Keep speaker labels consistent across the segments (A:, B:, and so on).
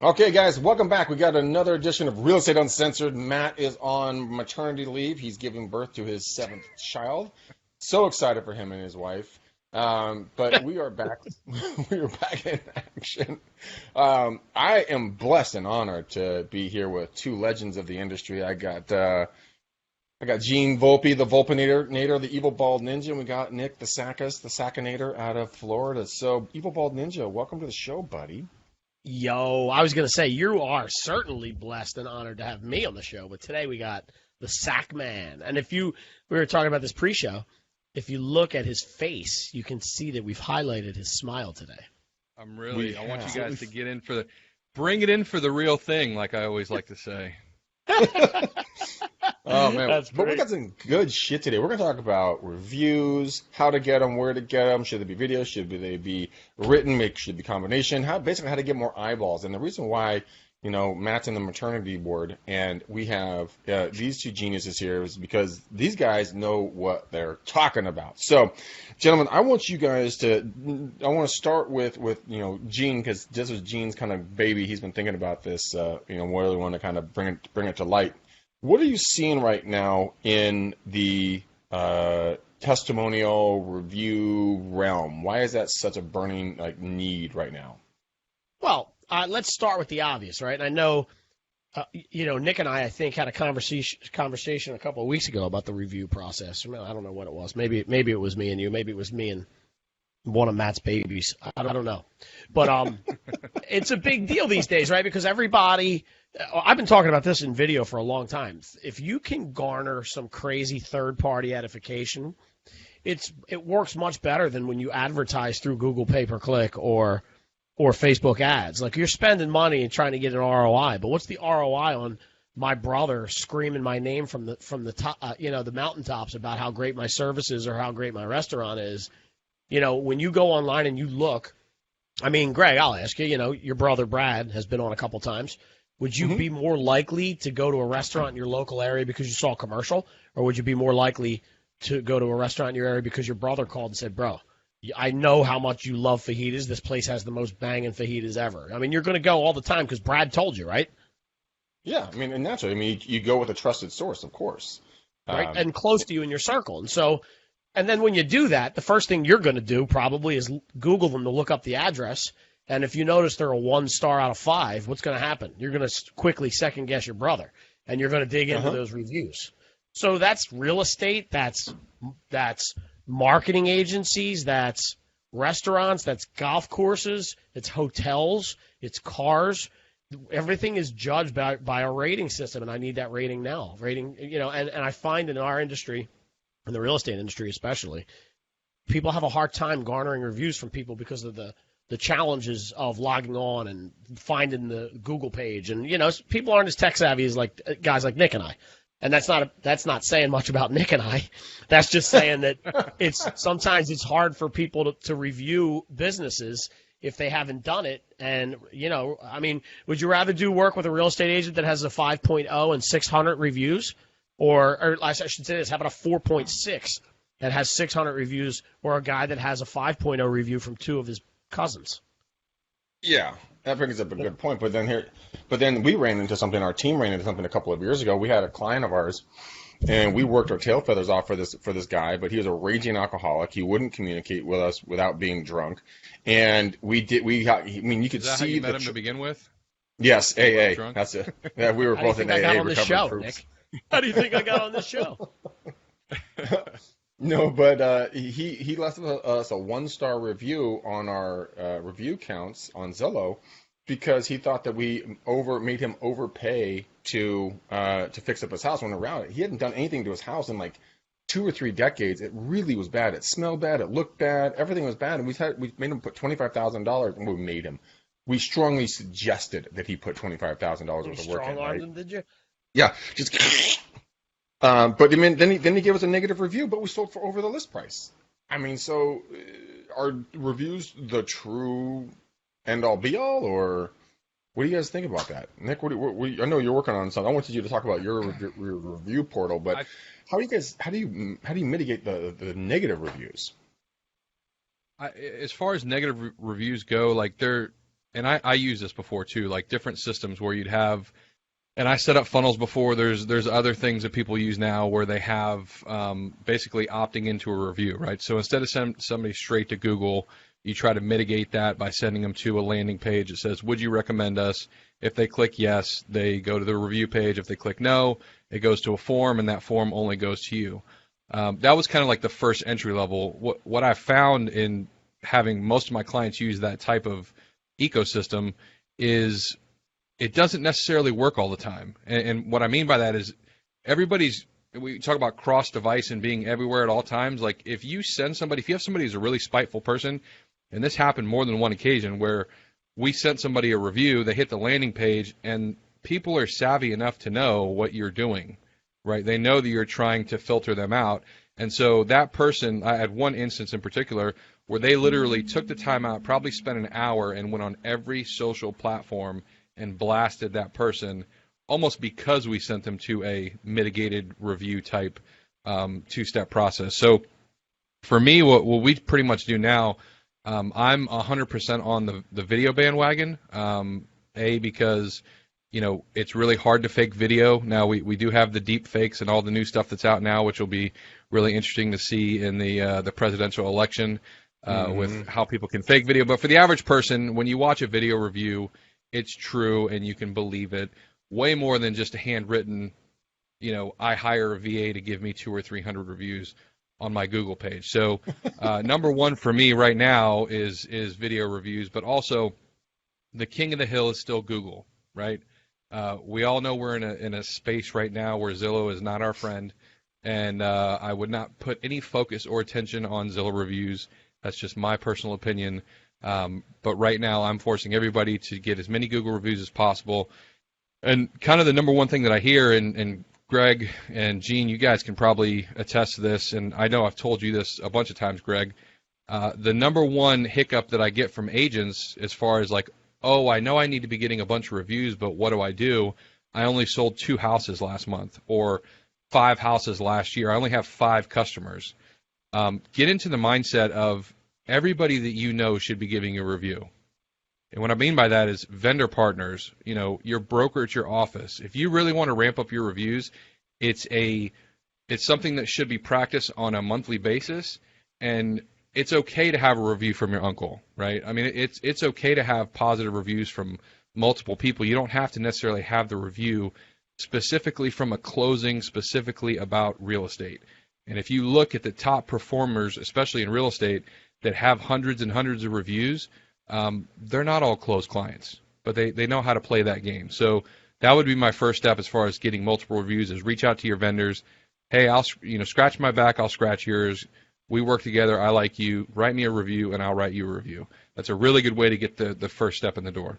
A: Okay, guys, welcome back. We got another edition of Real Estate Uncensored. Matt is on maternity leave. He's giving birth to his seventh child. So excited for him and his wife. But we are back. We are back in action. I am blessed and honored to be here with two legends of the industry. I got Gene Volpe, the Volpinator, the Evil Bald Ninja, and we got Nick, the Sakkis, the Sakkinator out of Florida. So, Evil Bald Ninja, welcome to the show, buddy.
B: Yo, I was going to say, you are certainly blessed and honored to have me on the show, but today we got the Sack Man. And we were talking about this pre-show, if you look at his face, you can see that we've highlighted his smile today.
C: I want you guys to bring it in for the real thing, like I always like to say.
A: Oh, man.
B: That's
A: But we
B: great.
A: got some good shit today. We're going to talk about reviews, how to get them, where to get them. Should they be videos? Should they be written? Should they be combination? Basically how to get more eyeballs. And the reason why, Matt's in the maternity board and we have these two geniuses here is because these guys know what they're talking about. So, gentlemen, I want to start with Gene, because this was Gene's kind of baby. He's been thinking about this, really want to kind of bring it to light. What are you seeing right now in the testimonial review realm? Why is that such a burning need right now?
B: Well, let's start with the obvious, right? And I know, Nick and I think, had a conversation a couple of weeks ago about the review process. I don't know what it was. Maybe it was me and you. Maybe it was me and one of Matt's babies. I don't know. But it's a big deal these days, right? Because everybody – I've been talking about this in video for a long time. If you can garner some crazy third-party edification, it works much better than when you advertise through Google pay-per-click or Facebook ads. Like, you're spending money and trying to get an ROI, but what's the ROI on my brother screaming my name from the top, the mountaintops about how great my service is or how great my restaurant is? When you go online and you look, I mean, Greg, I'll ask you, your brother Brad has been on a couple times. Would you be more likely to go to a restaurant in your local area because you saw a commercial, or would you be more likely to go to a restaurant in your area because your brother called and said, bro, I know how much you love fajitas. This place has the most banging fajitas ever. I mean, you're going to go all the time because Brad told you, right?
A: Yeah, I mean, and naturally, you go with a trusted source, of course.
B: Right, and close to you in your circle. And then when you do that, the first thing you're going to do probably is Google them to look up the address. And if you notice they're a 1 star out of 5, what's going to happen? You're going to quickly second guess your brother, and you're going to dig into those reviews. So that's real estate, that's marketing agencies, that's restaurants, that's golf courses, it's hotels, it's cars. Everything is judged by a rating system, and I need that rating now. And I find in our industry, in the real estate industry especially, people have a hard time garnering reviews from people because of the challenges of logging on and finding the Google page. And, people aren't as tech savvy as guys like Nick and I. And that's not saying much about Nick and I. That's just saying that sometimes it's hard for people to review businesses if they haven't done it. And, I mean, would you rather do work with a real estate agent that has a 5.0 and 600 reviews? Or I should say this, how about a 4.6 that has 600 reviews, or a guy that has a 5.0 review from 2 of his cousins?
A: Yeah, that brings up a good point. But then we ran into something. Our team ran into something a couple of years ago. We had a client of ours, and we worked our tail feathers off for this guy. But he was a raging alcoholic. He wouldn't communicate with us without being drunk. And you could
C: Is that
A: see
C: how you met him to begin with?
A: Yes, AA.
C: Drunk?
A: That's it. Yeah, we were
B: How do you
A: both in
B: think I got
A: AA
B: on this
A: recovery
B: show,
A: groups.
B: Nick? How do you think I got on this show?
A: No, but he left us a 1 star review on our review counts on Zillow because he thought that we made him overpay to fix up his house. When around it, he hadn't done anything to his house in like 2 or 3 decades. It really was bad. It smelled bad. It looked bad. Everything was bad. And we made him put $25,000. And we made him. We strongly suggested that he put $25,000 worth of work in.
B: Strong-armed
A: Right?
B: him, did you?
A: Yeah, just. But then he gave us a negative review, but we sold for over the list price. I mean, so are reviews the true end all be all, or what do you guys think about that, Nick? I know you're working on something. I wanted you to talk about your review portal, but how do you mitigate the negative reviews?
C: As far as negative reviews go, like and I use this before too, like different systems where you'd have, and I set up funnels before. There's other things that people use now where they have basically opting into a review, right? So instead of sending somebody straight to Google, you try to mitigate that by sending them to a landing page that says, would you recommend us? If they click yes, they go to the review page. If they click no, it goes to a form, and that form only goes to you. That was kind of like the first entry level. What I found in having most of my clients use that type of ecosystem is it doesn't necessarily work all the time. And what I mean by that is we talk about cross-device and being everywhere at all times. Like if you have somebody who's a really spiteful person, and this happened more than one occasion where we sent somebody a review, they hit the landing page, and people are savvy enough to know what you're doing, right? They know that you're trying to filter them out. And so that person, I had one instance in particular where they literally took the time out, probably spent an hour, and went on every social platform and blasted that person almost because we sent them to a mitigated review type two-step process. So for me, what we pretty much do now, I'm 100% on the video bandwagon, because it's really hard to fake video. Now we do have the deep fakes and all the new stuff that's out now, which will be really interesting to see in the presidential election with how people can fake video. But for the average person, when you watch a video review, it's true and you can believe it way more than just a handwritten, I hire a VA to give me 200 or 300 reviews on my Google page. So number one for me right now is video reviews, but also the king of the hill is still Google, right? We all know we're in a space right now where Zillow is not our friend, and I would not put any focus or attention on Zillow reviews. That's just my personal opinion. But right now I'm forcing everybody to get as many Google reviews as possible. And kind of the number one thing that I hear, and Greg and Gene, you guys can probably attest to this, and I know I've told you this a bunch of times, Greg, the number one hiccup that I get from agents as far as like, oh, I know I need to be getting a bunch of reviews, but what do? I only sold 2 houses last month, or 5 houses last year. I only have 5 customers. Get into the mindset of everybody that you know should be giving you a review. And what I mean by that is vendor partners, your broker at your office. If you really want to ramp up your reviews, it's something that should be practiced on a monthly basis, and it's okay to have a review from your uncle, right? I mean, it's okay to have positive reviews from multiple people. You don't have to necessarily have the review specifically from a closing specifically about real estate. And if you look at the top performers, especially in real estate, that have hundreds and hundreds of reviews, they're not all closed clients, but they know how to play that game. So that would be my first step as far as getting multiple reviews, is reach out to your vendors. Hey, I'll scratch my back, I'll scratch yours. We work together. I like you. Write me a review, and I'll write you a review. That's a really good way to get the first step in the door.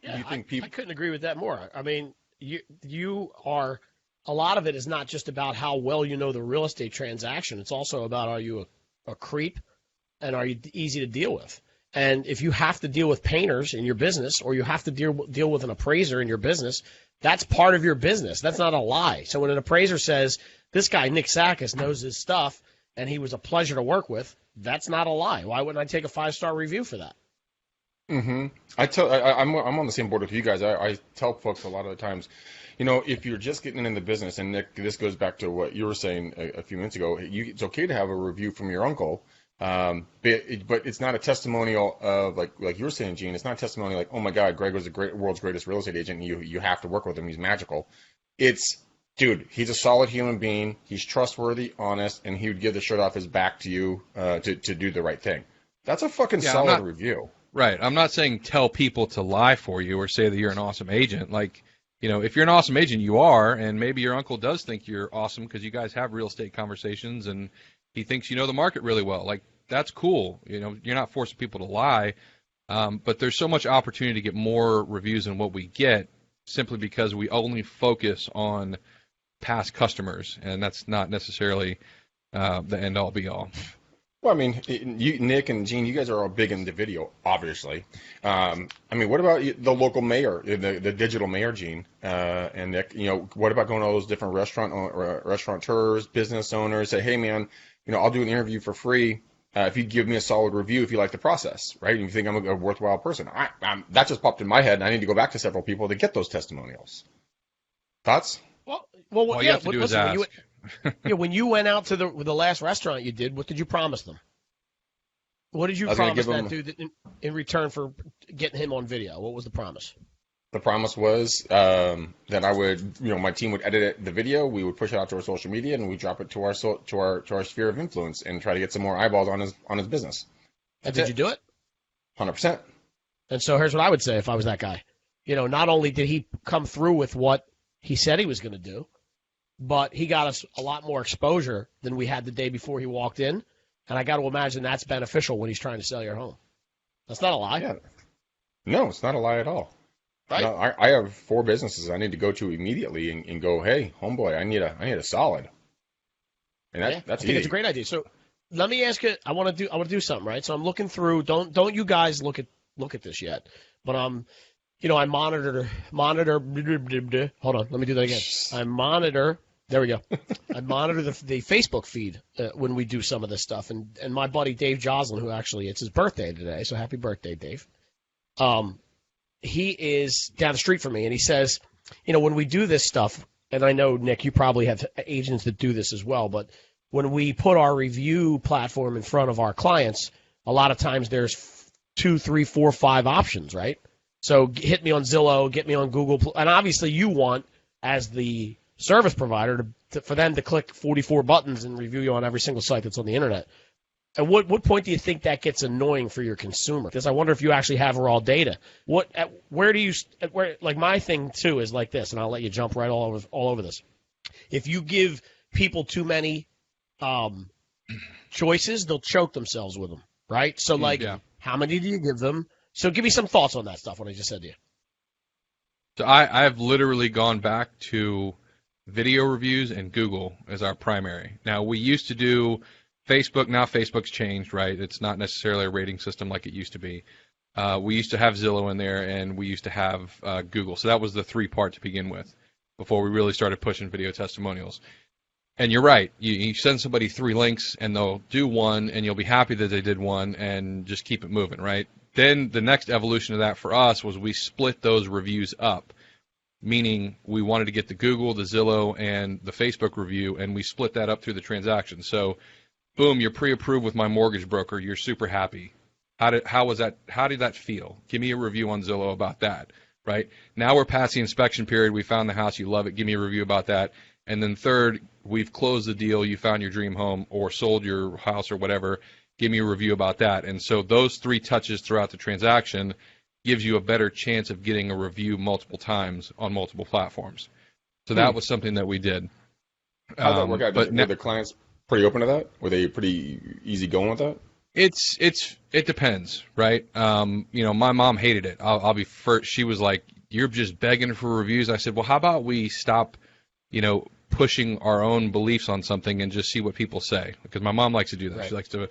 B: Yeah, I couldn't agree with that more. I mean, you are – a lot of it is not just about how well you know the real estate transaction. It's also about, are you a creep, and are you easy to deal with? And if you have to deal with painters in your business, or you have to deal with an appraiser in your business, that's part of your business. That's not a lie. So when an appraiser says, this guy, Nick Sakkis, knows his stuff, and he was a pleasure to work with, that's not a lie. Why wouldn't I take a 5-star review for that?
A: Mm-hmm. I'm on the same board with you guys. I tell folks a lot of the times, if you're just getting in the business, and Nick, this goes back to what you were saying a few minutes ago, it's okay to have a review from your uncle, but it's not a testimonial of, like you were saying, Gene, it's not a testimonial like, oh my God, Greg was the world's greatest real estate agent, and you have to work with him, he's magical. It's, dude, he's a solid human being, he's trustworthy, honest, and he would give the shirt off his back to you to do the right thing. That's a fucking solid review.
C: Right. I'm not saying tell people to lie for you or say that you're an awesome agent. Like, if you're an awesome agent, you are, and maybe your uncle does think you're awesome because you guys have real estate conversations and he thinks you know the market really well. Like, that's cool. You're not forcing people to lie, but there's so much opportunity to get more reviews than what we get simply because we only focus on past customers, and that's not necessarily the end-all, be-all.
A: Well, I mean, Nick and Gene, you guys are all big into video, obviously. I mean, what about the local mayor, the digital mayor, Gene, and Nick? What about going to all those different restaurateurs, business owners, say, hey, man, I'll do an interview for free. if you give me a solid review, if you like the process, right? And you think I'm a worthwhile person. That just popped in my head, and I need to go back to several people to get those testimonials. Thoughts?
B: Well,
C: All you have to do is ask.
B: When you went out to the last restaurant you did, what did you promise them? What did you promise that dude in return for getting him on video? What was the promise?
A: The promise was that I would, my team would edit the video, we would push it out to our social media, and we drop it to our sphere of influence and try to get some more eyeballs on his business.
B: And did you do it?
A: 100%.
B: And so here's what I would say if I was that guy. Not only did he come through with what he said he was going to do, but he got us a lot more exposure than we had the day before he walked in. And I got to imagine that's beneficial when he's trying to sell your home. That's not a lie.
A: Yeah. No, it's not a lie at all.
B: Right?
A: No, I have 4 businesses I need to go to immediately and go, hey, homeboy, I need a solid. And that's
B: I think it's a great idea. So let me ask you. I want to do something, right? So I'm looking through. Don't you guys look at this yet? But I monitor. Hold on, let me do that again. I monitor. There we go. I monitor the Facebook feed when we do some of this stuff, and my buddy Dave Joslin, who actually it's his birthday today, so happy birthday, Dave. He is down the street from me, and he says, when we do this stuff, and I know, Nick, you probably have agents that do this as well, but when we put our review platform in front of our clients, a lot of times there's 2, 3, 4, 5 options, right? So hit me on Zillow, get me on Google, and obviously you want, as the service provider, for them to click 44 buttons and review you on every single site that's on the internet. At what point do you think that gets annoying for your consumer? Because I wonder if you actually have raw data. Like my thing too is like this, and I'll let you jump right all over this. If you give people too many choices, they'll choke themselves with them, right? So How many do you give them? So give me some thoughts on that stuff, what I just said to you.
C: So I've literally gone back to video reviews and Google as our primary. Now, we used to do Facebook. Now Facebook's changed, right? It's not necessarily a rating system like it used to be. We used to have Zillow in there, and we used to have Google. So that was the 3-part to begin with before we really started pushing video testimonials. And you're right. You send somebody 3 links, and they'll do one, and you'll be happy that they did one, and just keep it moving, right? Then the next evolution of that for us was we split those reviews up, meaning we wanted to get the Google, the Zillow, and the Facebook review, and we split that up through the transaction. So, boom, you're pre-approved with my mortgage broker. You're super happy. How did that feel? Give me a review on Zillow about that, right? Now we're past the inspection period. We found the house. You love it. Give me a review about that. And then third, we've closed the deal. You found your dream home or sold your house or whatever. Give me a review about that. And so those 3 touches throughout the transaction gives you a better chance of getting a review multiple times on multiple platforms. So that was something that we did.
A: How'd that work out? Were the clients pretty open to that? Were they pretty easy going with that?
C: It depends, right? My mom hated it. I'll be first. She was like, "You're just begging for reviews." I said, "Well, how about we stop, pushing our own beliefs on something and just see what people say?" Because my mom likes to do that.
B: Right.
C: She likes to,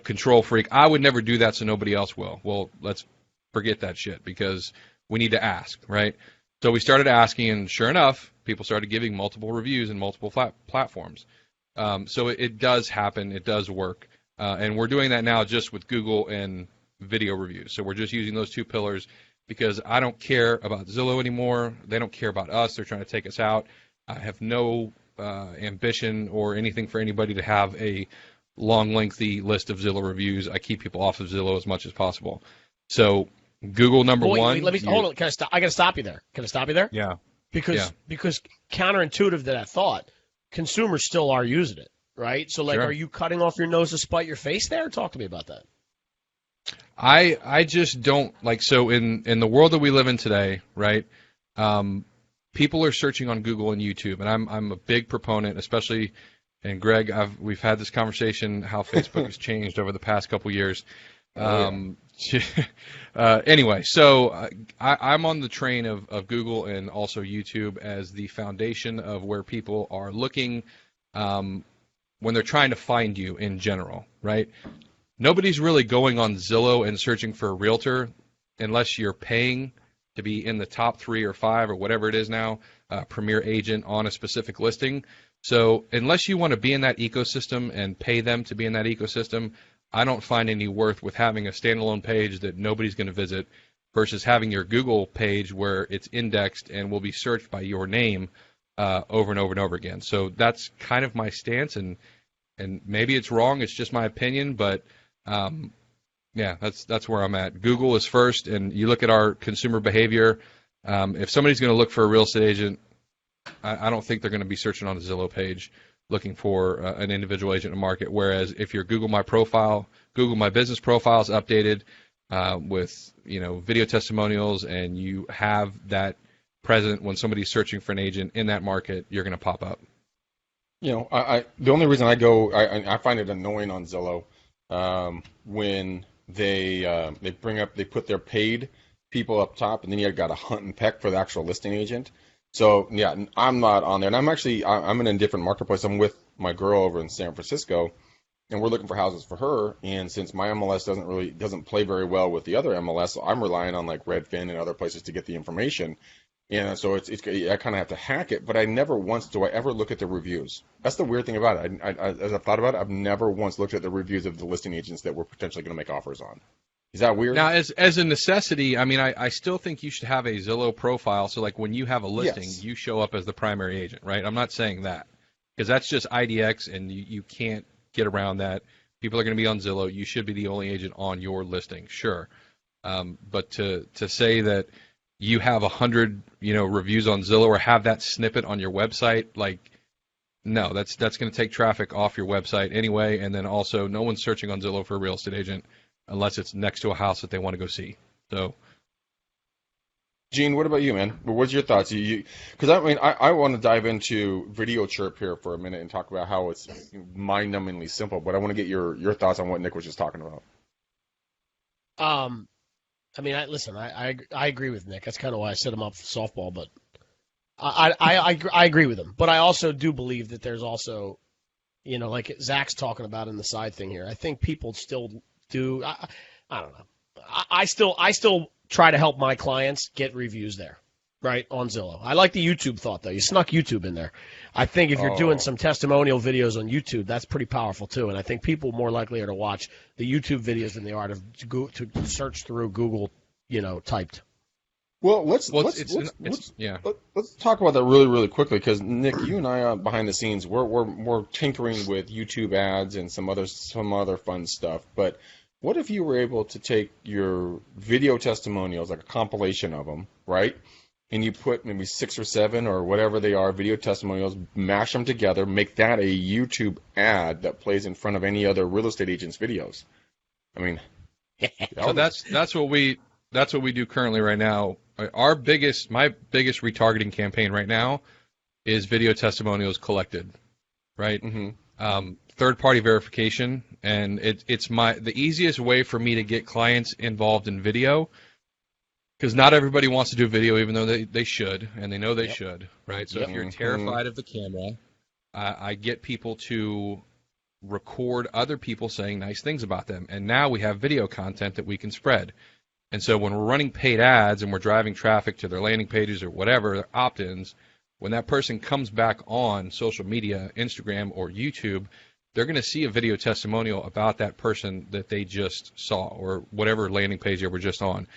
C: control freak. I would never do that, so nobody else will. Well, let's forget that shit because we need to ask, right? So we started asking, and sure enough, people started giving multiple reviews in multiple platforms. So it does happen. It does work. And we're doing that now just with Google and video reviews. So we're just using those 2 pillars because I don't care about Zillow anymore. They don't care about us. They're trying to take us out. I have no ambition or anything for anybody to have a long, lengthy list of Zillow reviews. I keep people off of Zillow as much as possible. So Google number 1.
B: Let me hold on. I got to stop you there. Can I stop you there?
C: Yeah.
B: Because counterintuitive to that thought, consumers still are using it, right? So,
C: Sure.
B: Are you cutting off your nose to spite your face there? Talk to me about that.
C: I just don't so in the world that we live in today, right? People are searching on Google and YouTube, and I'm a big proponent, especially. And Greg, we've had this conversation how Facebook has changed over the past couple years. Anyway, so I'm on the train of Google and also YouTube as the foundation of where people are looking when they're trying to find you in general, right? Nobody's really going on Zillow and searching for a realtor unless you're paying to be in the top 3 or 5 or whatever it is now, premier agent on a specific listing. So unless you want to be in that ecosystem and pay them to be in that ecosystem, I don't find any worth with having a standalone page that nobody's going to visit versus having your Google page where it's indexed and will be searched by your name over and over and over again. So that's kind of my stance, and maybe it's wrong. It's just my opinion, but yeah, that's where I'm at. Google is first, and you look at our consumer behavior. If somebody's going to look for a real estate agent, I don't think they're going to be searching on a Zillow page looking for an individual agent in the market. Whereas if your Google My Business profile is updated with video testimonials, and you have that present when somebody's searching for an agent in that market, you're going to pop up.
A: I the only reason I find it annoying on Zillow when they put their paid people up top, and then you got to hunt and peck for the actual listing agent. So yeah, I'm not on there, and I'm in a different marketplace. I'm with my girl over in San Francisco, and we're looking for houses for her. And since my MLS doesn't play very well with the other MLS, so I'm relying on like Redfin and other places to get the information. And so I kind of have to hack it, but I never once do I ever look at the reviews. That's the weird thing about it. As I've thought about it, I've never once looked at the reviews of the listing agents that we're potentially going to make offers on. Is that weird?
C: Now, as a necessity, I mean, I still think you should have a Zillow profile. So, like, when you have a listing,
A: Yes.
C: you show up as the primary agent, right? I'm not saying that, because that's just IDX, and you can't get around that. People are going to be on Zillow. You should be the only agent on your listing, sure. But to say that you have 100, reviews on Zillow, or have that snippet on your website, like, no, that's going to take traffic off your website anyway. And then also, no one's searching on Zillow for a real estate agent unless it's next to a house that they want to go see. So,
A: Gene, what about you, man? What's your thoughts? Because I want to dive into Video Chirp here for a minute and talk about how it's mind-numbingly simple. But I want to get your thoughts on what Nick was just talking about.
B: I mean, I agree with Nick. That's kind of why I set him up for softball. But I agree with him. But I also do believe that there's also, like Zach's talking about in the side thing here. I think people still do. I don't know. I still try to help my clients get reviews there, right, on Zillow. I like the YouTube thought, though. You snuck YouTube in there. I think if you're doing some testimonial videos on YouTube, that's pretty powerful, too. And I think people more likely are to watch the YouTube videos than they are to search through Google, typed.
A: Well, let's talk about that really, really quickly, because Nick, you and I behind the scenes, we're tinkering with YouTube ads and some other fun stuff. But what if you were able to take your video testimonials, like a compilation of them, right? And you put maybe 6 or 7 or whatever they are, video testimonials, mash them together, make that a YouTube ad that plays in front of any other real estate agent's videos. I mean,
C: so that's what we do currently right now. My biggest retargeting campaign right now is video testimonials collected, right?
A: Mm-hmm.
C: Third-party verification, and it's the easiest way for me to get clients involved in video, because not everybody wants to do video, even though they should, and they know they should, right? So if you're terrified of the camera, I get people to record other people saying nice things about them, and now we have video content that we can spread. And so when we're running paid ads and we're driving traffic to their landing pages or whatever, their opt-ins, when that person comes back on social media, Instagram or YouTube, they're going to see a video testimonial about that person that they just saw, or whatever landing page they were just on.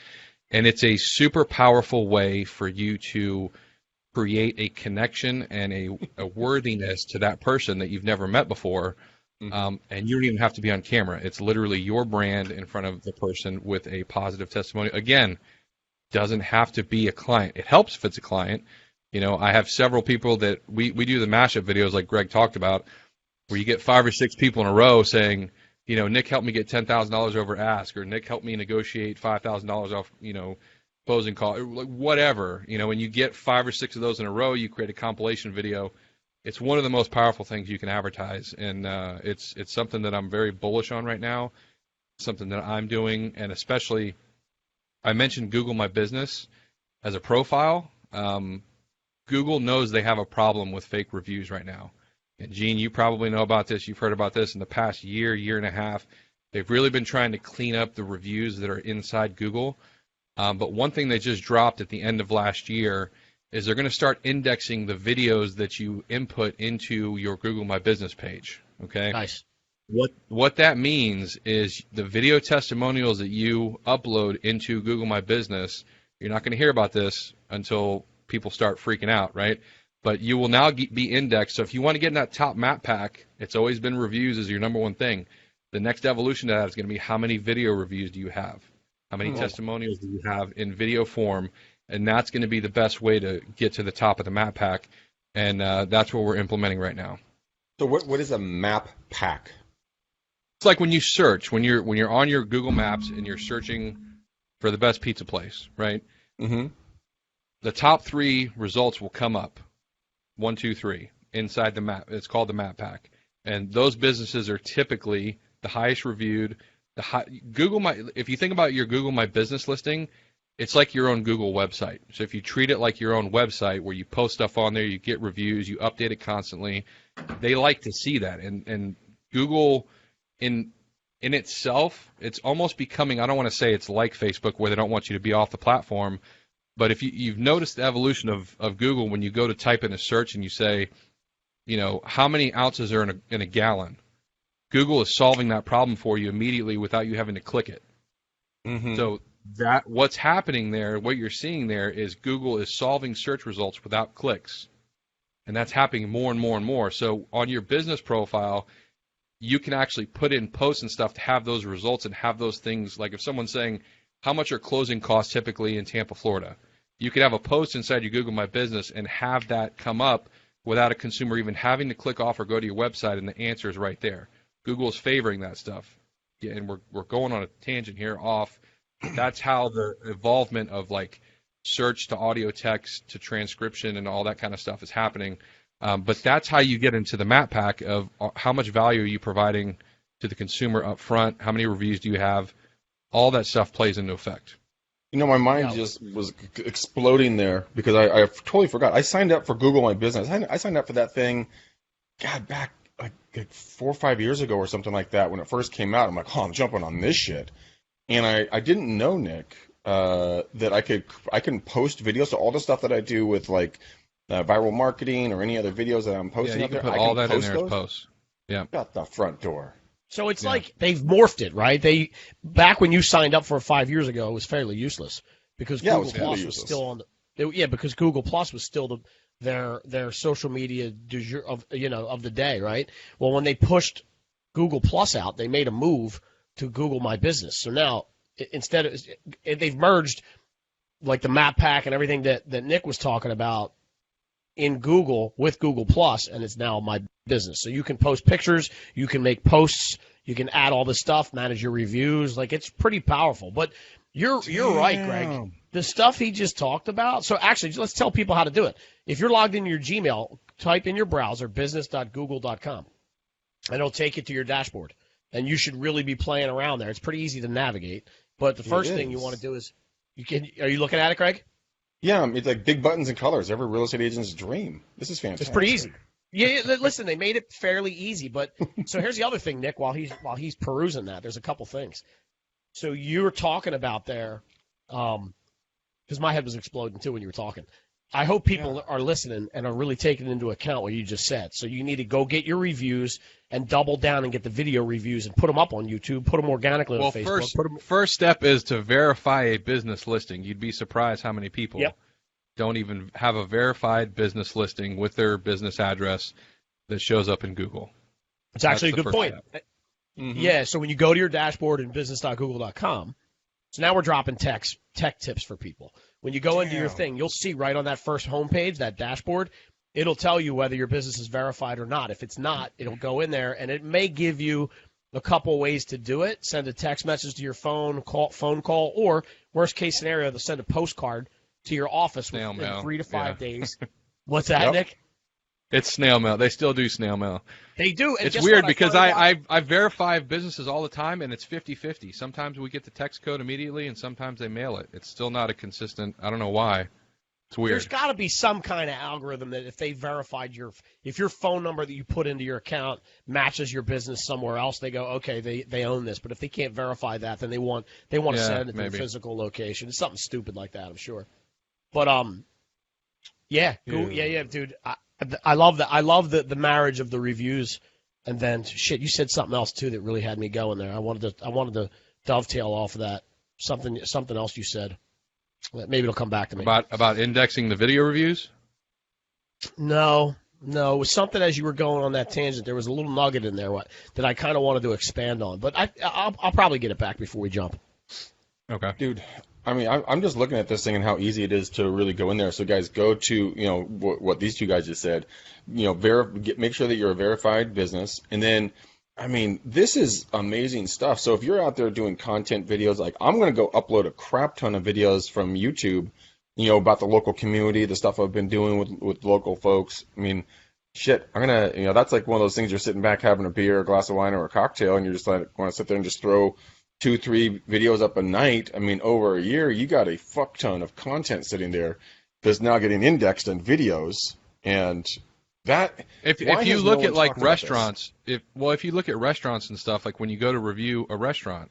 C: And it's a super powerful way for you to create a connection and a worthiness to that person that you've never met before. Mm-hmm. And you don't even have to be on camera. It's literally your brand in front of the person with a positive testimonial. Again, doesn't have to be a client. It helps if it's a client. I have several people that we do the mashup videos like Greg talked about, where you get 5 or 6 people in a row saying, Nick helped me get $10,000 over ask, or Nick helped me negotiate $5,000 off, closing call, whatever. When you get 5 or 6 of those in a row, you create a compilation video. It's one of the most powerful things you can advertise, and it's something that I'm very bullish on right now, something that I'm doing, and especially I mentioned Google My Business as a profile. Google knows they have a problem with fake reviews right now. And Gene, you probably know about this. You've heard about this in the past year and a half. They've really been trying to clean up the reviews that are inside Google. But one thing they just dropped at the end of last year is they're going to start indexing the videos that you input into your Google My Business page. Okay.
B: Nice.
C: What that means is the video testimonials that you upload into Google My Business, you're not going to hear about this until people start freaking out, right? But you will now be indexed. So if you want to get in that top map pack, it's always been reviews as your number one thing. The next evolution to that is going to be how many video reviews do you have? How many testimonials do you have in video form? And that's going to be the best way to get to the top of the map pack. And that's what we're implementing right now.
A: So what is a map pack?
C: It's like when you search, when you're on your Google Maps and you're searching for the best pizza place, right?
A: Mm-hmm.
C: The top 3 results will come up, 1, 2, 3, inside the map. It's called the map pack, and those businesses are typically the highest reviewed. If you think about your Google My Business listing, it's like your own Google website. So if you treat it like your own website, where you post stuff on there, you get reviews, you update it constantly, they like to see that, and Google. In itself, it's almost becoming, I don't want to say it's like Facebook where they don't want you to be off the platform, but if you've noticed the evolution of Google, when you go to type in a search and you say, how many ounces are in a gallon, Google is solving that problem for you immediately without you having to click it.
A: Mm-hmm.
C: So what's happening there, what you're seeing there is Google is solving search results without clicks, and that's happening more and more and more. So on your business profile, you can actually put in posts and stuff to have those results and have those things. Like if someone's saying, how much are closing costs typically in Tampa, Florida? You could have a post inside your Google My Business and have that come up without a consumer even having to click off or go to your website, and the answer is right there. Google is favoring that stuff. Yeah, and we're going on a tangent here off. That's how the involvement of like search to audio text to transcription and all that kind of stuff is happening. But that's how you get into the map pack of how much value are you providing to the consumer up front, how many reviews do you have, all that stuff plays into effect.
A: My mind just was exploding there because I totally forgot. I signed up for Google My Business. I signed up for that thing, God, back like 4 or 5 years ago or something like that when it first came out. I'm like, I'm jumping on this shit. And I didn't know, Nick, that I can post videos. So all the stuff that I do with like viral marketing or any other videos that I'm posting
C: up there,
A: I
C: can
A: put all
C: that in there as posts. Yeah.
A: Got the front door.
B: So it's like they've morphed it, right? Back when you signed up for it 5 years ago, it was fairly useless because Google Plus was still on because Google Plus was still their social media du jour of the day, right? Well, when they pushed Google Plus out, they made a move to Google My Business. So now instead of they've merged like the map pack and everything that Nick was talking about in Google with Google Plus, and it's now My Business. So you can post pictures, you can make posts, you can add all this stuff, manage your reviews. Like it's pretty powerful. But you're right, Greg. The stuff he just talked about. So actually, let's tell people how to do it. If you're logged into your Gmail, type in your browser business.google.com, and it'll take you to your dashboard. And you should really be playing around there. It's pretty easy to navigate. But the first thing you want to do is are you looking at it, Greg?
A: Yeah, it's like big buttons and colors. Every real estate agent's dream. This is fantastic.
B: It's pretty easy. Yeah, listen, they made it fairly easy. But so here's the other thing, Nick. While he's perusing that, there's a couple things. So you were talking about there, because my head was exploding too when you were talking. I hope people are listening and are really taking into account what you just said. So you need to go get your reviews and double down and get the video reviews and put them up on YouTube, put them organically on Facebook.
C: First step is to verify a business listing. You'd be surprised how many people don't even have a verified business listing with their business address that shows up in Google.
B: It's actually a good point. Mm-hmm. Yeah, so when you go to your dashboard in business.google.com, so now we're dropping tech tips for people. When you go into your thing, you'll see right on that first homepage, that dashboard, it'll tell you whether your business is verified or not. If it's not, it'll go in there, and it may give you a couple ways to do it. Send a text message to your phone call, or worst case scenario, they'll send a postcard to your office within 3 to 5 days. What's that, Nick?
C: It's snail mail. They still do snail mail.
B: They do. And
C: it's weird because I verify businesses all the time, and it's 50-50. Sometimes we get the text code immediately, and sometimes they mail it. It's still not a consistent. I don't know why. It's weird.
B: There's got to be some kind of algorithm that if they verified if your phone number that you put into your account matches your business somewhere else, they go, okay, they own this. But if they can't verify that, then they want to send it to a physical location. It's something stupid like that, I'm sure. But dude. I love that. I love the marriage of the reviews And then shit, you said something else too that really had me going there. I wanted to dovetail off of that. Something else you said. Maybe it'll come back to me.
C: About indexing the video reviews?
B: No, it was something as you were going on that tangent. There was a little nugget in there that I kind of wanted to expand on, but I'll probably get it back before we jump.
C: Okay.
A: Dude, I mean, I'm just looking at this thing and how easy it is to really go in there. So, guys, go to, what these two guys just said. Make sure that you're a verified business. And then, I mean, this is amazing stuff. So if you're out there doing content videos, like I'm going to go upload a crap ton of videos from YouTube, about the local community, the stuff I've been doing with local folks. I mean, shit, I'm going to, that's like one of those things you're sitting back having a beer, a glass of wine, or a cocktail, and you're just like, want to sit there and just throw 2-3 videos up a night. I mean, over a year, you got a fuck ton of content sitting there that's now getting indexed in videos. And that,
C: if you look at like restaurants, if you look at restaurants and stuff, like when you go to review a restaurant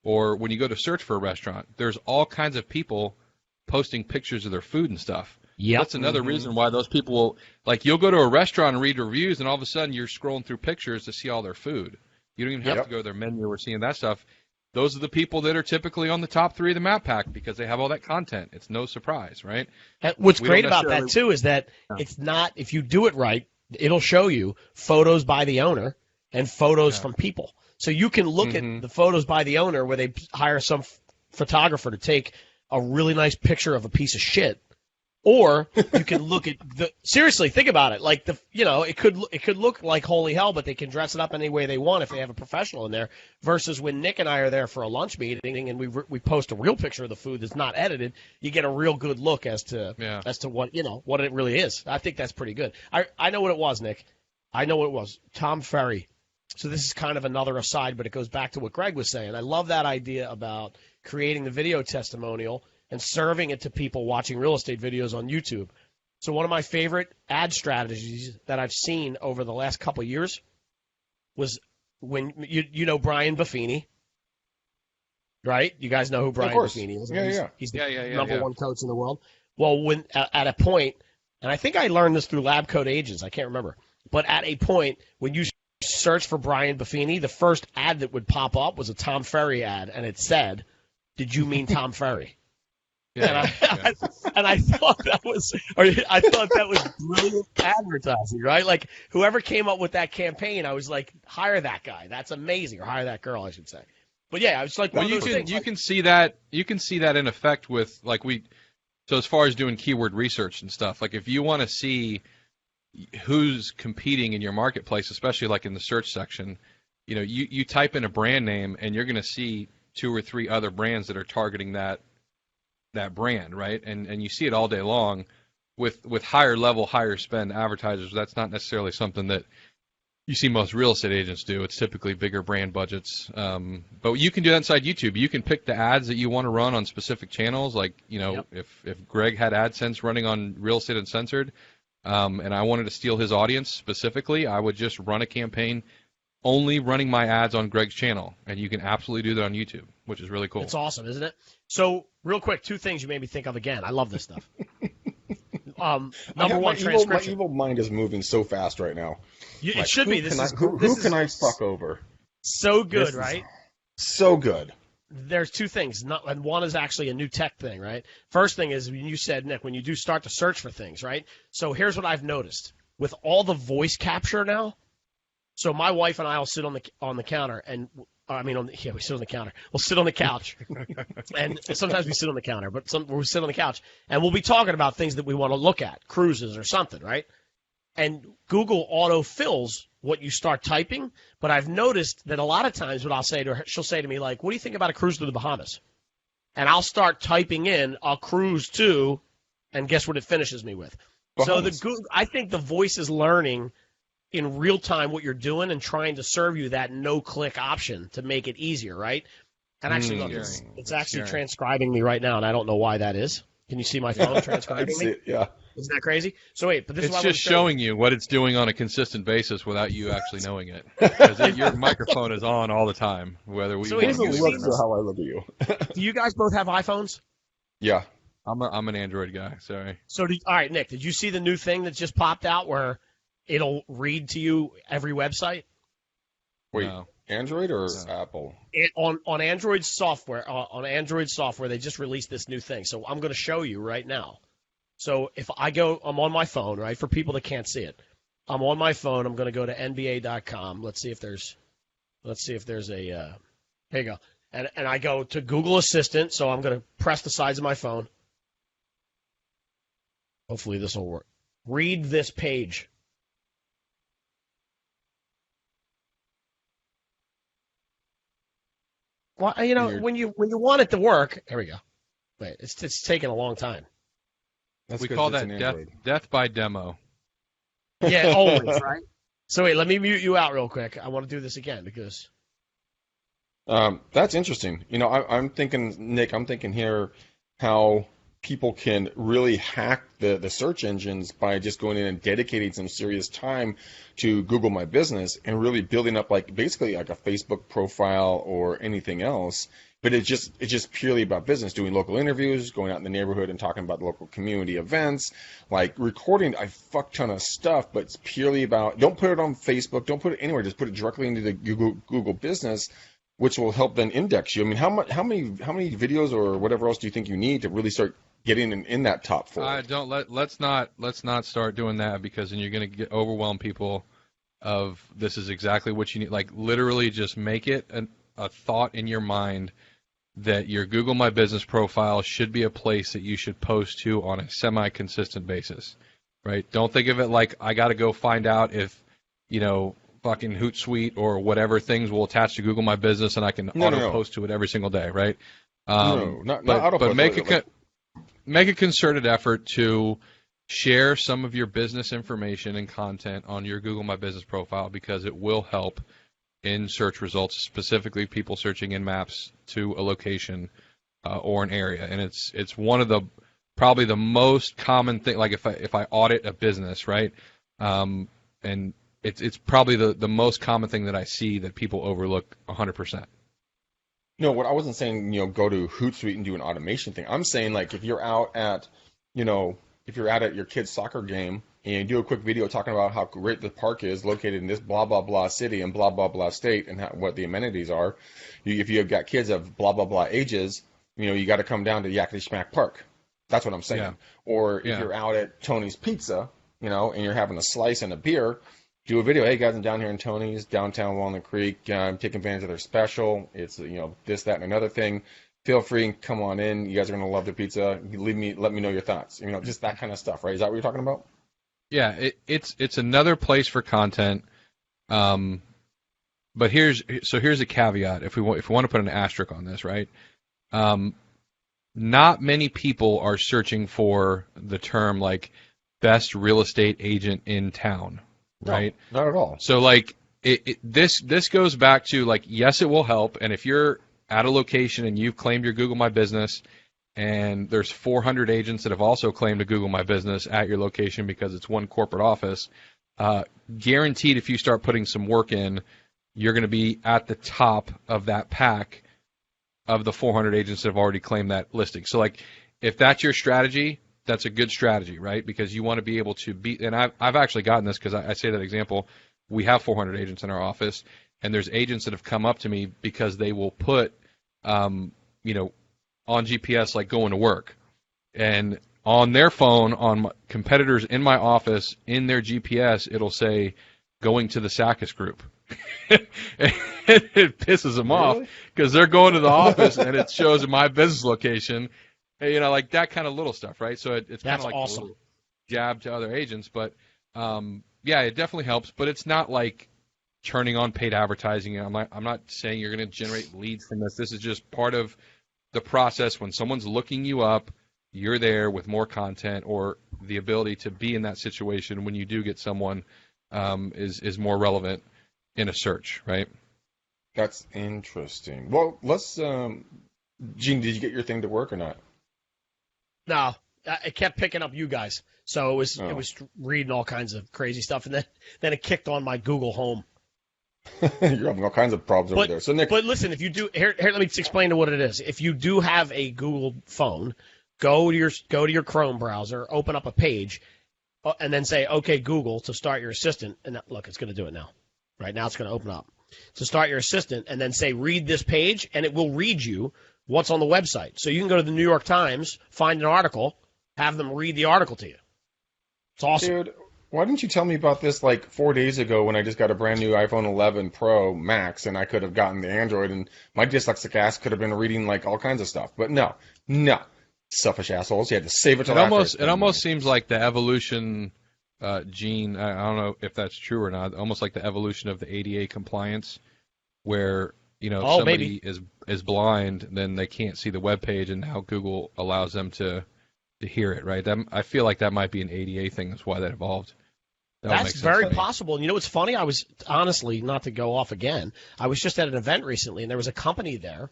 C: or when you go to search for a restaurant, there's all kinds of people posting pictures of their food and stuff.
B: Yeah,
C: that's another reason why those people will, like, you'll go to a restaurant and read reviews, and all of a sudden you're scrolling through pictures to see all their food. You don't even have to go to their menu or seeing that stuff. Those are the people that are typically on the top 3 of the map pack because they have all that content. It's no surprise, right?
B: What's great about that, too, is that it's not, if you do it right, it'll show you photos by the owner and photos from people. So you can look at the photos by the owner where they hire some photographer to take a really nice picture of a piece of shit. Or you can look at seriously, think about it. Like it could look like holy hell, but they can dress it up any way they want if they have a professional in there. Versus when Nick and I are there for a lunch meeting and we post a real picture of the food that's not edited, you get a real good look as to what what it really is. I think that's pretty good. I know what it was, Nick. I know what it was. Tom Ferry. So this is kind of another aside, but it goes back to what Greg was saying. I love that idea about creating the video testimonial and serving it to people watching real estate videos on YouTube. So one of my favorite ad strategies that I've seen over the last couple of years was when you know Brian Buffini, right? You guys know who Brian Buffini is. He's the number one coach in the world. Well, when at a point, and I think I learned this through Lab Coat Agents, I can't remember, but at a point when you search for Brian Buffini, the first ad that would pop up was a Tom Ferry ad, and it said, "Did you mean Tom Ferry?" And I thought that was brilliant advertising, right? Like whoever came up with that campaign, I was like, hire that guy. That's amazing, or hire that girl, I should say. But yeah, I was like,
C: you can see that in effect with so as far as doing keyword research and stuff. Like if you want to see who's competing in your marketplace, especially like in the search section, you type in a brand name and you're going to see 2 or 3 other brands that are targeting that brand, right? And you see it all day long with higher level, higher spend advertisers. That's not necessarily something that you see most real estate agents do. It's typically bigger brand budgets. But you can do that inside YouTube. You can pick the ads that you want to run on specific channels. Like, if Greg had AdSense running on Real Estate Uncensored, and I wanted to steal his audience specifically, I would just run a campaign only running my ads on Greg's channel, and you can absolutely do that on YouTube, which is really cool.
B: It's awesome, isn't it? So, real quick, 2 things you made me think of again. I love this stuff. Number one, transcription.
A: My evil mind is moving so fast right now.
B: It should be.
A: Who can I fuck over?
B: So good, right?
A: So good.
B: There's 2 things, and one is actually a new tech thing, right? First thing is when you said, Nick, when you do start to search for things, right? So here's what I've noticed. With all the voice capture now, so my wife and I will sit on the counter, and we sit on the counter. We'll sit on the couch, and sometimes we sit on the counter, but we'll sit on the couch, and we'll be talking about things that we want to look at, cruises or something, right? And Google auto-fills what you start typing, but I've noticed that a lot of times what I'll say to her, she'll say to me, like, what do you think about a cruise to the Bahamas? And I'll start typing in a cruise to, and guess what it finishes me with? Bahamas. So I think the voice is learning in real time what you're doing and trying to serve you that no-click option to make it easier, right? And actually, look, it's actually transcribing me right now, and I don't know why that is. Can you see my phone transcribing me?
A: Yeah.
B: Isn't that crazy? So wait, but this is
C: just showing you what it's doing on a consistent basis without you actually knowing it. Because your microphone is on all the time, whether we.
A: So it doesn't look to how I look at you.
B: Do you guys both have iPhones?
A: Yeah.
C: I'm an Android guy. Sorry.
B: So all right, Nick, did you see the new thing that just popped out where it'll read to you every website?
A: Wait,
C: No.
A: Android or
C: No.
A: Apple?
B: On Android software, they just released this new thing. So I'm going to show you right now. So if I'm on my phone, right? For people that can't see it, I'm on my phone. I'm going to go to NBA.com. Let's see if there's a. Here you go. And I go to Google Assistant. So I'm going to press the sides of my phone. Hopefully this will work. Read this page. Well, when you want it to work, here we go. Wait, it's taking a long time.
A: That's
C: We
A: 'cause
C: call
A: it's
C: that
A: an
C: death,
A: Android.
C: death by demo.
B: Yeah, always, right? So wait, let me mute you out real quick. I want to do this again because
A: That's interesting. I'm thinking, Nick, I'm thinking here how people can really hack the search engines by just going in and dedicating some serious time to Google My Business and really building up basically like a Facebook profile or anything else. But it's just purely about business, doing local interviews, going out in the neighborhood and talking about the local community events, like recording a fuck ton of stuff, but it's purely about, don't put it on Facebook, don't put it anywhere, just put it directly into the Google Business, which will help then index you. I mean, how many videos or whatever else do you think you need to really start getting in that top four?
C: Let's not start doing that, because then you're going to get overwhelm people of this is exactly what you need. Like, literally just make it a thought in your mind that your Google My Business profile should be a place that you should post to on a semi-consistent basis, right? Don't think of it like I got to go find out if, fucking Hootsuite or whatever things will attach to Google My Business and I can post to it every single day, right?
A: Not auto
C: but
A: post.
C: make a concerted effort to share some of your business information and content on your Google My Business profile, because it will help in search results, specifically people searching in maps to a location or an area. And it's one of the probably the most common thing. Like if I audit a business, right, and it's probably the most common thing that I see that people overlook 100%.
A: No, what I wasn't saying, go to Hootsuite and do an automation thing. I'm saying like if you're out at, if you're out at your kid's soccer game and you do a quick video talking about how great the park is located in this blah, blah, blah city and blah, blah, blah state and what the amenities are. If you have got kids of blah, blah, blah ages, you got to come down to Yakety Smack Park. That's what I'm saying.
C: Yeah.
A: Or if you're out at Tony's Pizza, and you're having a slice and a beer, do a video. Hey guys, I'm down here in Tony's, downtown Walnut Creek. I'm taking advantage of their special. It's, this, that, and another thing. Feel free and come on in. You guys are going to love the pizza. Let me know your thoughts. Just that kind of stuff, right? Is that what you're talking about?
C: Yeah, it's another place for content. But here's a caveat. If we want to put an asterisk on this, right? Not many people are searching for the term like best real estate agent in town, right?
A: No, not at all.
C: So like this goes back to like, yes, it will help. And if you're at a location and you've claimed your Google My Business, and there's 400 agents that have also claimed to Google My Business at your location because it's one corporate office, guaranteed if you start putting some work in, you're going to be at the top of that pack of the 400 agents that have already claimed that listing. So like, if that's your strategy, that's a good strategy, right? Because you want to be able to beat, and I've actually gotten this because I say that example. We have 400 agents in our office, and there's agents that have come up to me because they will put, on GPS, like going to work, and on their phone, on competitors in my office, in their GPS, it'll say going to the Sakkis group. It pisses them off because they're going to the office and it shows my business location, like that kind of little stuff, right? So it's kind of like
B: awesome.
C: a little jab to other agents, but yeah, it definitely helps, but it's not like turning on paid advertising. I'm not saying you're going to generate leads from this. This is just part of the process. When someone's looking you up, you're there with more content, or the ability to be in that situation when you do get someone is more relevant in a search, right?
A: That's interesting. Well, let's, Gene, did you get your thing to work or not?
B: No, it kept picking up you guys. So it was reading all kinds of crazy stuff, and then it kicked on my Google Home.
A: You're having all kinds of problems over there. So Nick,
B: but listen, if you do here, let me explain to what it is. If you do have a Google phone, go to your Chrome browser, open up a page, and then say, "Okay, Google," to start your assistant. And look, it's going to do it now. Right now, it's going to open up. to start your assistant and then say, read this page, and it will read you what's on the website. So you can go to the New York Times, find an article, have them read the article to you. It's awesome.
A: Dude, why didn't you tell me about this like 4 days ago when I just got a brand new iPhone 11 Pro Max and I could have gotten the Android and my dyslexic ass could have been reading like all kinds of stuff. But no. Selfish assholes. You had to save it till after.
C: It almost seems like the evolution, Gene, I don't know if that's true or not, almost like the evolution of the ADA compliance where, if somebody is blind, then they can't see the web page, and now Google allows them to hear it, right? I feel like that might be an ADA thing. That's why that evolved.
B: That's very possible. And what's funny? I was honestly, not to go off again, I was just at an event recently, and there was a company there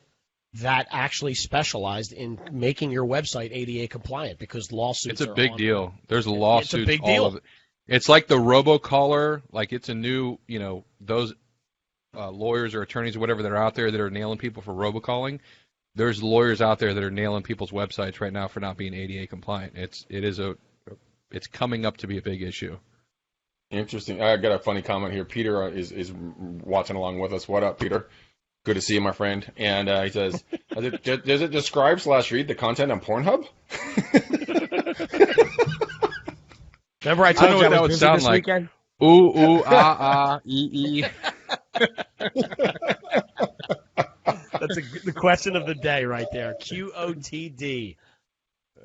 B: that actually specialized in making your website ADA compliant because lawsuits.
C: It's a big deal. There's lawsuits.
B: It's a big deal.
C: It's like the robocaller. Like it's a new, those lawyers or attorneys or whatever that are out there that are nailing people for robocalling. There's lawyers out there that are nailing people's websites right now for not being ADA compliant. It's coming up to be a big issue.
A: Interesting. I got a funny comment here. Peter is watching along with us. What up, Peter? Good to see you, my friend. And he says, does it describe/read the content on Pornhub?
B: Remember I told you
C: what that would sound like.
B: Weekend?
C: Ooh, ee.
B: That's the question of the day right there. QOTD.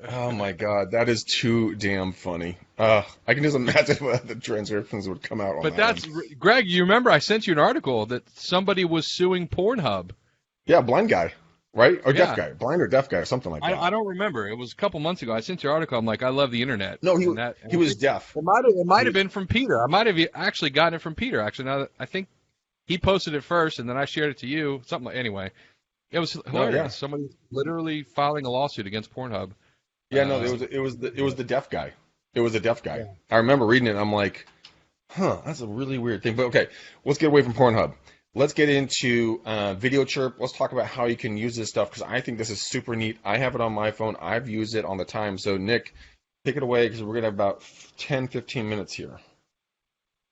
A: Oh, my God. That is too damn funny. I can just imagine what the transcriptions would come out on
C: But
A: that.
C: Greg, you remember I sent you an article that somebody was suing Pornhub.
A: Yeah, blind guy, right? Or deaf guy. Blind or deaf guy or something like that.
C: I don't remember. It was a couple months ago. I sent you an article. I'm like, I love the internet.
A: No, he was deaf.
C: It might have been from Peter. I might have actually gotten it from Peter, actually. Now, I think he posted it first, and then I shared it to you. Anyway, it was hilarious.
A: Yeah.
C: Somebody literally filing a lawsuit against Pornhub.
A: Yeah, no, it was the deaf guy. It was a deaf guy. Yeah. I remember reading it, and I'm like, that's a really weird thing. But okay, let's get away from Pornhub. Let's get into Video Chirp. Let's talk about how you can use this stuff, because I think this is super neat. I have it on my phone. I've used it on the time. So, Nick, take it away, because we're going to have about 10, 15 minutes here.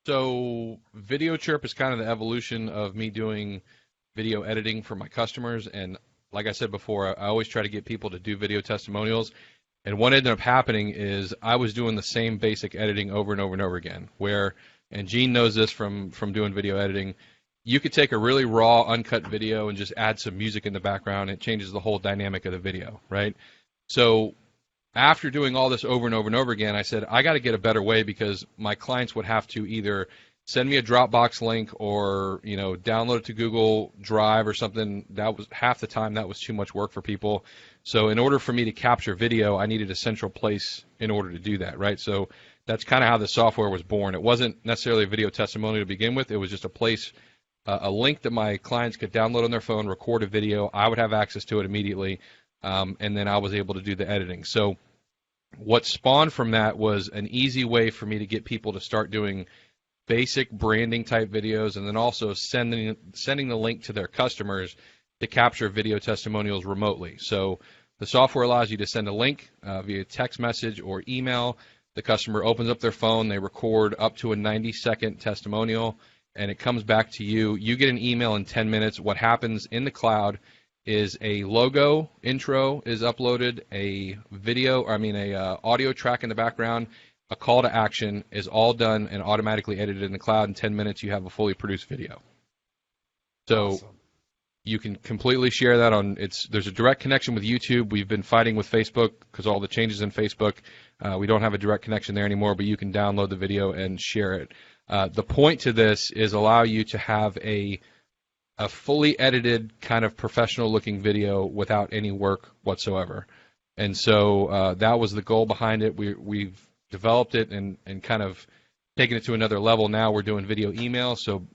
C: So, Video Chirp is kind of the evolution of me doing video editing for my customers. And like I said before, I always try to get people to do video testimonials. And what ended up happening is I was doing the same basic editing over and over and over again, and Gene knows this from doing video editing, you could take a really raw, uncut video and just add some music in the background. It changes the whole dynamic of the video, right? So after doing all this over and over and over again, I said, I got to get a better way, because my clients would have to either send me a Dropbox link or, download it to Google Drive or something. That was half the time that was too much work for people. So in order for me to capture video, I needed a central place in order to do that, right? So that's kind of how the software was born. It wasn't necessarily a video testimonial to begin with. It was just a place, a link that my clients could download on their phone, record a video. I would have access to it immediately, and then I was able to do the editing. So what spawned from that was an easy way for me to get people to start doing basic branding type videos, and then also sending the link to their customers to capture video testimonials remotely. So the software allows you to send a link via text message or email. The customer opens up their phone, they record up to a 90-second testimonial, and it comes back to you. You get an email in 10 minutes. What happens in the cloud is a logo intro is uploaded, a audio track in the background, a call to action is all done and automatically edited in the cloud. In 10 minutes, you have a fully produced video. So awesome. You can completely share that on. There's a direct connection with YouTube. We've been fighting with Facebook because all the changes in Facebook. We don't have a direct connection there anymore, but you can download the video and share it. The point to this is allow you to have a fully edited kind of professional-looking video without any work whatsoever. And so that was the goal behind it. We've developed it and kind of taken it to another level. Now we're doing video email. So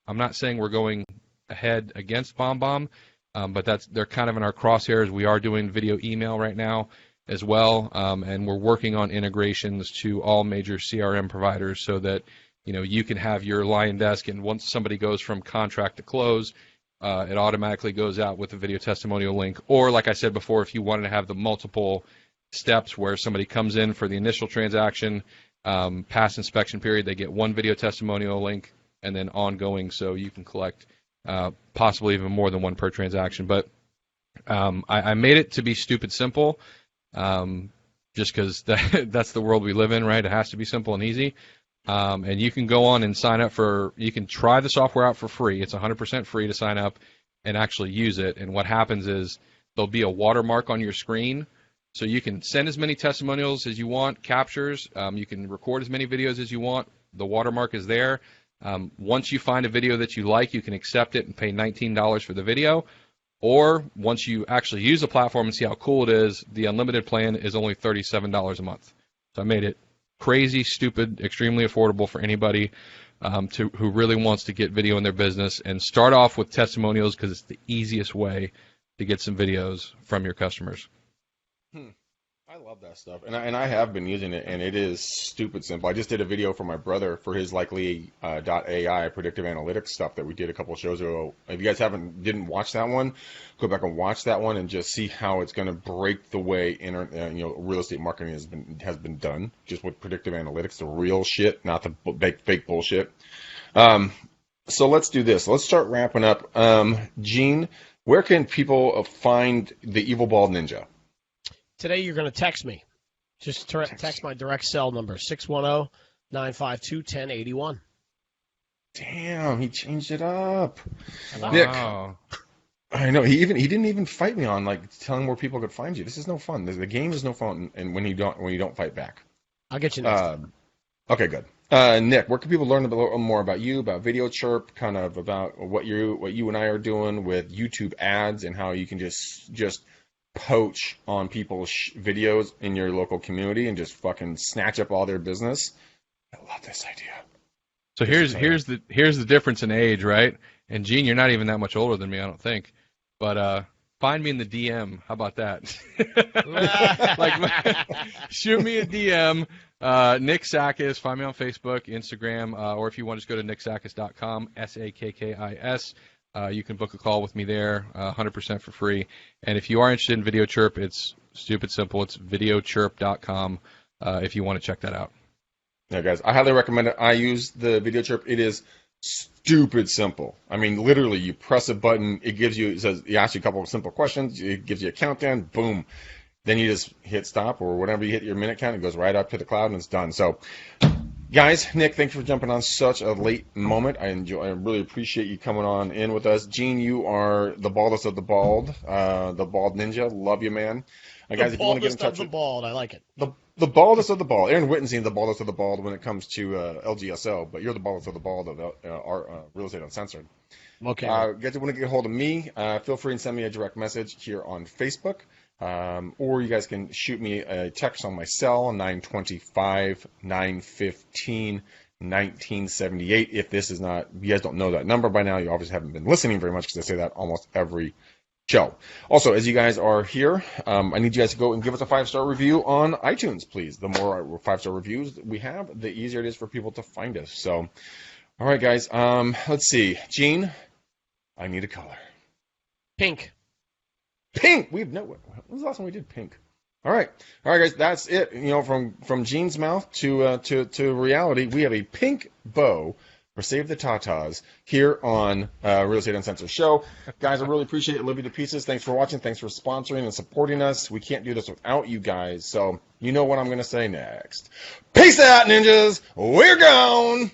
C: I'm not saying we're going ahead against BombBomb, but they're kind of in our crosshairs. We are doing video email right now as well, and we're working on integrations to all major CRM providers so that you can have your Lion Desk, and once somebody goes from contract to close, it automatically goes out with a video testimonial link. Or, like I said before, if you wanted to have the multiple steps where somebody comes in for the initial transaction, past inspection period, they get one video testimonial link, and then ongoing, so you can collect possibly even more than one per transaction. But I made it to be stupid simple, just because that's the world we live in, right? It has to be simple and easy. And you can go on and sign up you can try the software out for free. It's 100% free to sign up and actually use it. And what happens is there'll be a watermark on your screen. So you can send as many testimonials as you want, captures. You can record as many videos as you want. The watermark is there. Once you find a video that you like, you can accept it and pay $19 for the video. Or once you actually use the platform and see how cool it is, the unlimited plan is only $37 a month. So I made it crazy, stupid, extremely affordable for anybody who really wants to get video in their business, and start off with testimonials because it's the easiest way to get some videos from your customers.
A: I love that stuff, and I have been using it, and it is stupid simple. I just did a video for my brother for his Likely.ai predictive analytics stuff that we did a couple of shows ago. If you guys didn't watch that one, go back and watch that one and just see how it's going to break the way real estate marketing has been done, just with predictive analytics, the real shit, not the fake bullshit. So let's do this. Let's start wrapping up. Gene, where can people find the Evil Bald Ninja?
B: Today you're going to text me. Just text my direct cell number, 610-952-1081.
A: Damn, he changed it up.
C: Wow.
A: Nick, I know he didn't even fight me on telling where people could find you. This is no fun. The game is no fun, and when you don't fight back.
B: I'll get you next time.
A: Okay, good. Nick, where can people learn a little more about you, about Video Chirp, kind of about what you and I are doing with YouTube ads, and how you can just poach on people's videos in your local community and just fucking snatch up all their business? I love this idea.
C: So here's the difference in age, right? And Gene, you're not even that much older than me, I don't think. But find me in the DM. How about that? Shoot me a DM. Nick Sakkis. Find me on Facebook, Instagram, or if you want, just go to nicksakkis.com, Sakkis. You can book a call with me there, 100% for free. And if you are interested in Video Chirp, it's stupid simple. It's videochirp.com if you want to check that out.
A: Yeah, guys, I highly recommend it. I use the Video Chirp. It is stupid simple. I mean, literally, you press a button, it asks you a couple of simple questions, it gives you a countdown, boom. Then you just hit stop, or whenever you hit your minute count, it goes right up to the cloud and it's done. So, guys, Nick, thanks for jumping on such a late moment. I really appreciate you coming on in with us. Gene, you are the baldest of the bald, the bald ninja. Love you, man. Guys, if you want to get in touch with
B: bald, I like it.
A: The baldest of the bald. Aaron Wittenstein, the baldest of the bald when it comes to LGSO, but you're the baldest of the bald of our Real Estate Uncensored.
B: Okay.
A: Guys, if you want to get a hold of me, feel free and send me a direct message here on Facebook. Or you guys can shoot me a text on my cell, 925-915-1978. If this is not, you guys don't know that number by now, you obviously haven't been listening very much because I say that almost every show. Also, as you guys are here, I need you guys to go and give us a 5-star review on iTunes, please. The more 5-star reviews we have, the easier it is for people to find us. So, all right, guys, let's see. Gene, I need a color.
B: Pink.
A: Pink. When was the last time we did pink? All right, guys. That's it. From Gene's mouth to reality, we have a pink bow for Save the Tatas here on Real Estate Uncensored Show. Guys, I really appreciate it. Love you to pieces. Thanks for watching. Thanks for sponsoring and supporting us. We can't do this without you guys. So you know what I'm going to say next. Peace out, ninjas. We're gone.